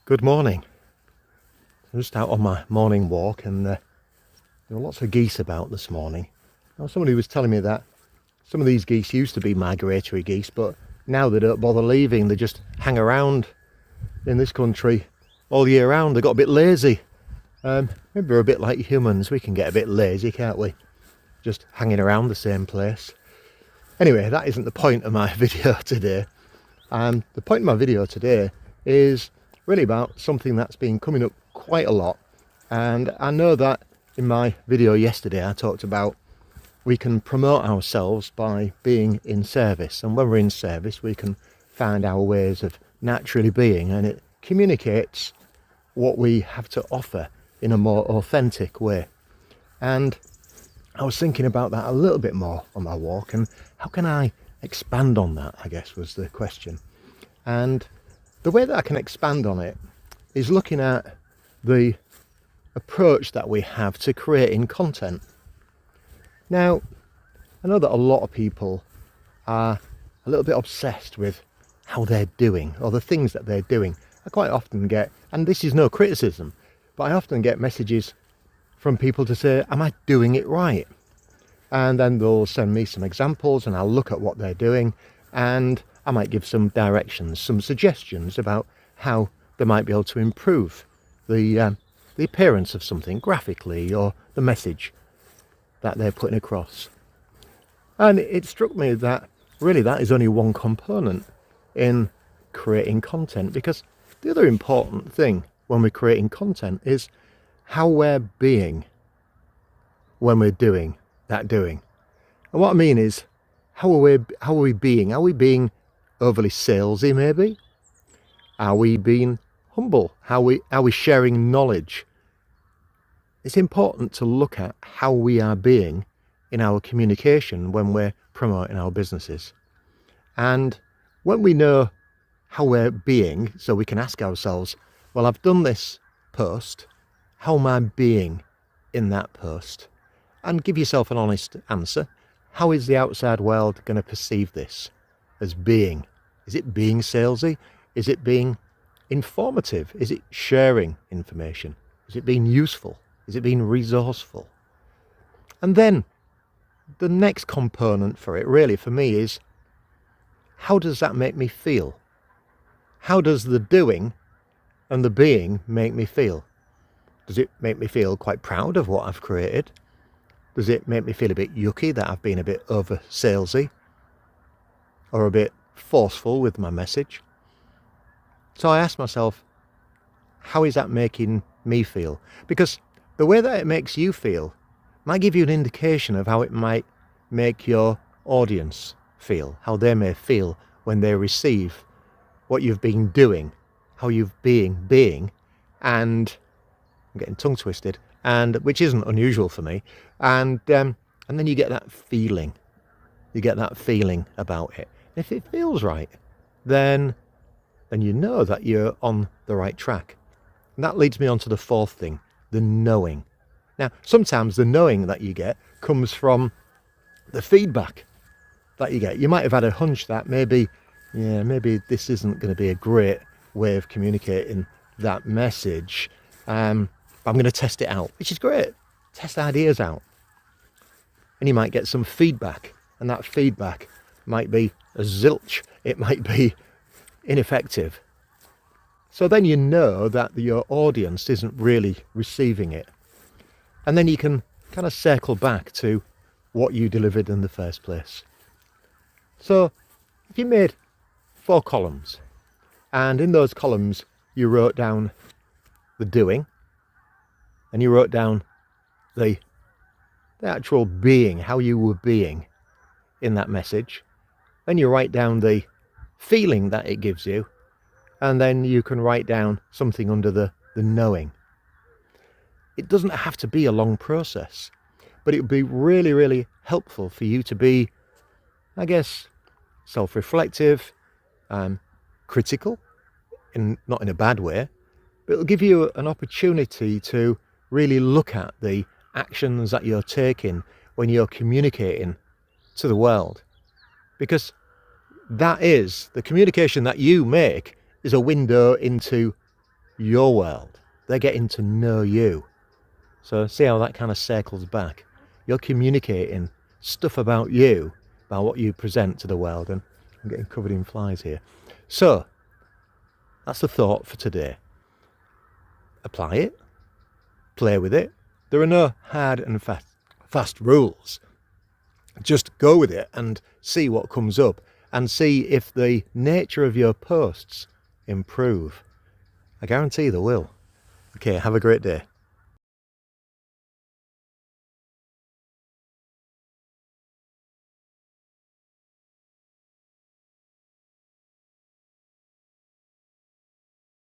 Good morning. I'm just out on my morning walk and there were lots of geese about this morning. Now, somebody was telling me that some of these geese used to be migratory geese, but now they don't bother leaving. They just hang around in this country all year round. They got a bit lazy. Maybe we're a bit like humans. We can get a bit lazy, can't we? Just hanging around the same place. Anyway, that isn't the point of my video today. The point of my video today is really about something that's been coming up quite a lot. And I know that in my video yesterday I talked about we can promote ourselves by being in service, and when we're in service we can find our ways of naturally being, and it communicates what we have to offer in a more authentic way. And I was thinking about that a little bit more on my walk, and how can I expand on that, I guess was the question. And the way that I can expand on it is looking at the approach that we have to creating content. Now, I know that a lot of people are a little bit obsessed with how they're doing or the things that they're doing. I quite often get, and this is no criticism, but I often get messages from people to say, am I doing it right? And then they'll send me some examples and I'll look at what they're doing, and I might give some directions, some suggestions about how they might be able to improve the appearance of something graphically or the message that they're putting across. And it struck me that really that is only one component in creating content, because the other important thing when we're creating content is how we're being when we're doing that doing. And what I mean is, how are we being? Are we being overly salesy maybe? Are we being humble? Are we sharing knowledge? It's important to look at how we are being in our communication when we're promoting our businesses. And when we know how we're being, so we can ask ourselves, well, I've done this post, how am I being in that post? And give yourself an honest answer. How is the outside world going to perceive this as being? Is it being salesy? Is it being informative? Is it sharing information? Is it being useful? Is it being resourceful? And then the next component for it really for me is, how does that make me feel? How does the doing and the being make me feel? Does it make me feel quite proud of what I've created? Does it make me feel a bit yucky that I've been a bit over salesy or a bit forceful with my message? So I asked myself, how is that making me feel? Because the way that it makes you feel might give you an indication of how it might make your audience feel, how they may feel when they receive what you've been doing, how you've been being, and I'm getting tongue twisted, and which isn't unusual for me, and then you get that feeling. You get that feeling about it. If it feels right, then you know that you're on the right track. And that leads me on to the fourth thing, the knowing. Now, sometimes the knowing that you get comes from the feedback that you get. You might have had a hunch that maybe this isn't going to be a great way of communicating that message. I'm going to test it out, which is great. Test ideas out. And you might get some feedback, and that feedback might be a zilch. It might be ineffective. So then you know that your audience isn't really receiving it. And then you can kind of circle back to what you delivered in the first place. So if you made 4 columns, and in those columns you wrote down the doing, and you wrote down the actual being, how you were being in that message, then you write down the feeling that it gives you, and then you can write down something under the knowing. It doesn't have to be a long process, but it would be really, really helpful for you to be, I guess, self-reflective, critical, not in a bad way, but it'll give you an opportunity to really look at the actions that you're taking when you're communicating to the world. Because that is, the communication that you make is a window into your world. They're getting to know you. So see how that kind of circles back. You're communicating stuff about you, about what you present to the world, and I'm getting covered in flies here. So that's the thought for today. Apply it, play with it. There are no hard and fast rules. Just go with it and see what comes up, and see if the nature of your posts improve. I guarantee they will. Okay, have a great day.